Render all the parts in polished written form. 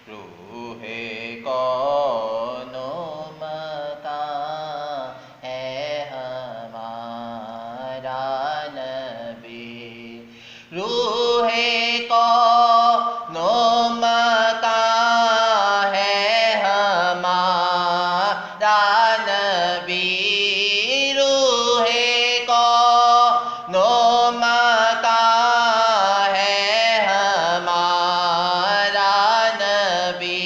روح کون و مکان ہے ہمارا نبی، روح کون و مکان ہے ہمارا نبی، روح کون و مکان ہے ہمارا نبی،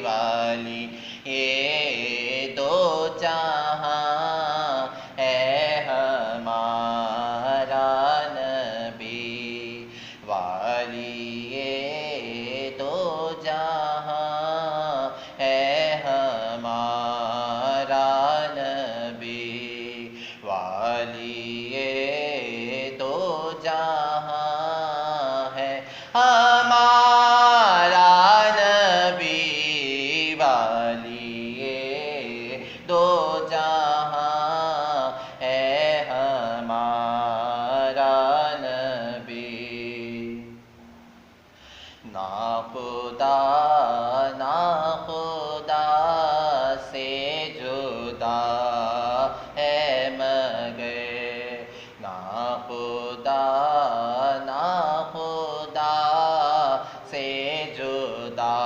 والی یہ دو جہاں ہے ہمارا نبی، والی یہ دو جہاں ہے ہمارا نبی، والی یہ دو جہاں ہے ہمارا نبی، والی یہ دو جہاں ہے ہمارا نبی، ناخدا سے جدا ہے مگر، ناخدا سے جدا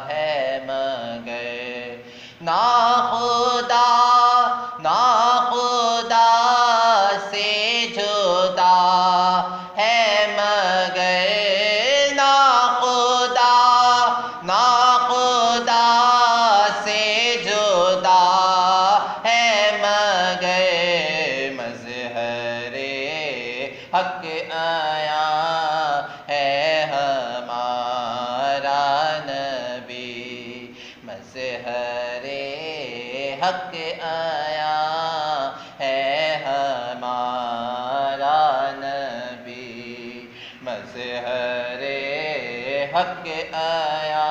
ہے مگر، ناخدا سے جدا ہے مگر، ناخدا سے جدا ہے مگر، مظہر حق آیا ہے ہمارا نبی، مظہر حق آیا ہے ہمارا نبی، مظہر حق آیا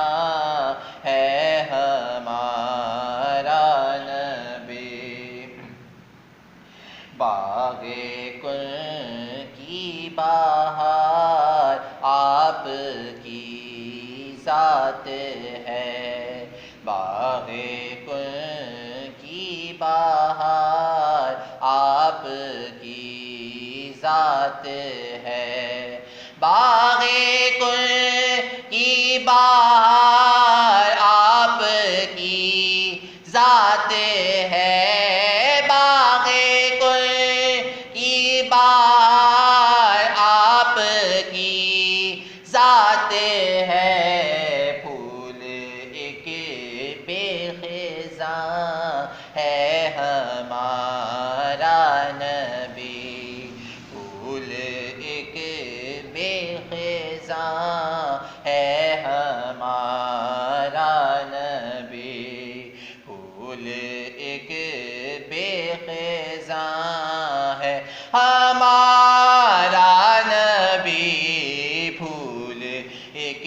ہے ہمارا نبی، باغ کل کی بہار آپ کی ذات ہے، باغ کل کی بہار آپ کی ذات ہے، باغ کل کی بہار آپ کی ذات ہے، باغ کل کی بہار آپ کی ذات ہے، پھول ایک بے خزاں ہے ہمارا نبی، پھول ایک بے خزاں ہے ہمارا نبی، پھول ایک بے خزاں ہے ہمارا نبی، پھول ایک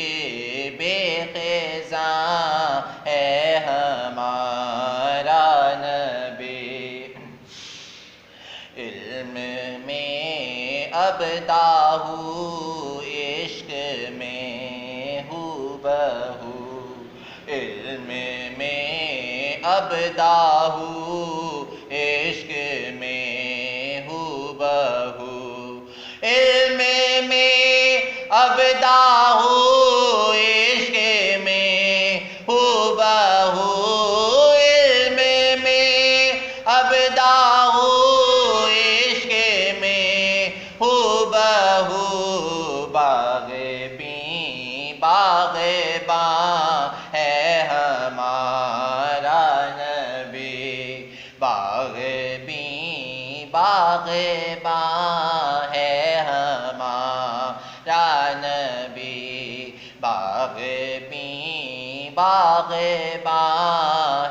بے خزاں ہے ہمارا نبی، علم میں ابدا ہوں عشق میں ہوں بہو، علم میں ابدا ہوں عشق میں ہوں بہو، علم میں ابدا ہوں عشق میں ہوں بہو، علم میں ابدا ہوں عشق میں ہوں بہو، باغباں ہے ہمارا نبی، باغباں ہے ہمارا نبی، باغباں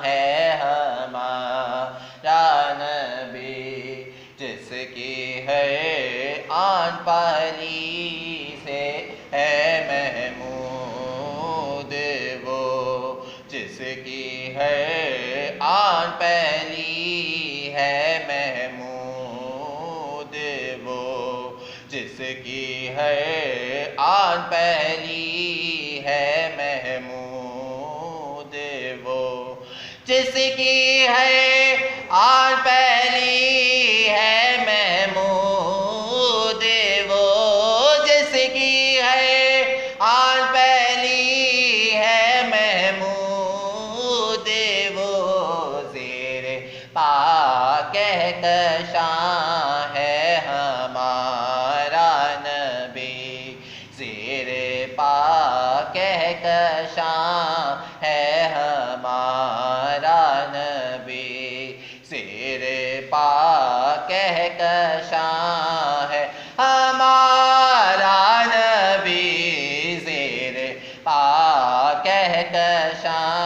ہے ہمارا نبی، جس کی ہے آن پہلی سے ہے محمود وہ، جس کی ہے آن پہلی ہے محمود وہ، جس کی ہے آن پہلی ہے محمود جس کی ہے آن پہلی ہے محمود وہ، جس کی ہے آن پہلی ہے محمود وہ، زیر پا کہکشاں ہے ہمارا نبی، زیر پا کہکشاں ہے ہمارا نبی، زیر پا کہکشاں ہے ہمارا نبی، زیر پا کہکشاں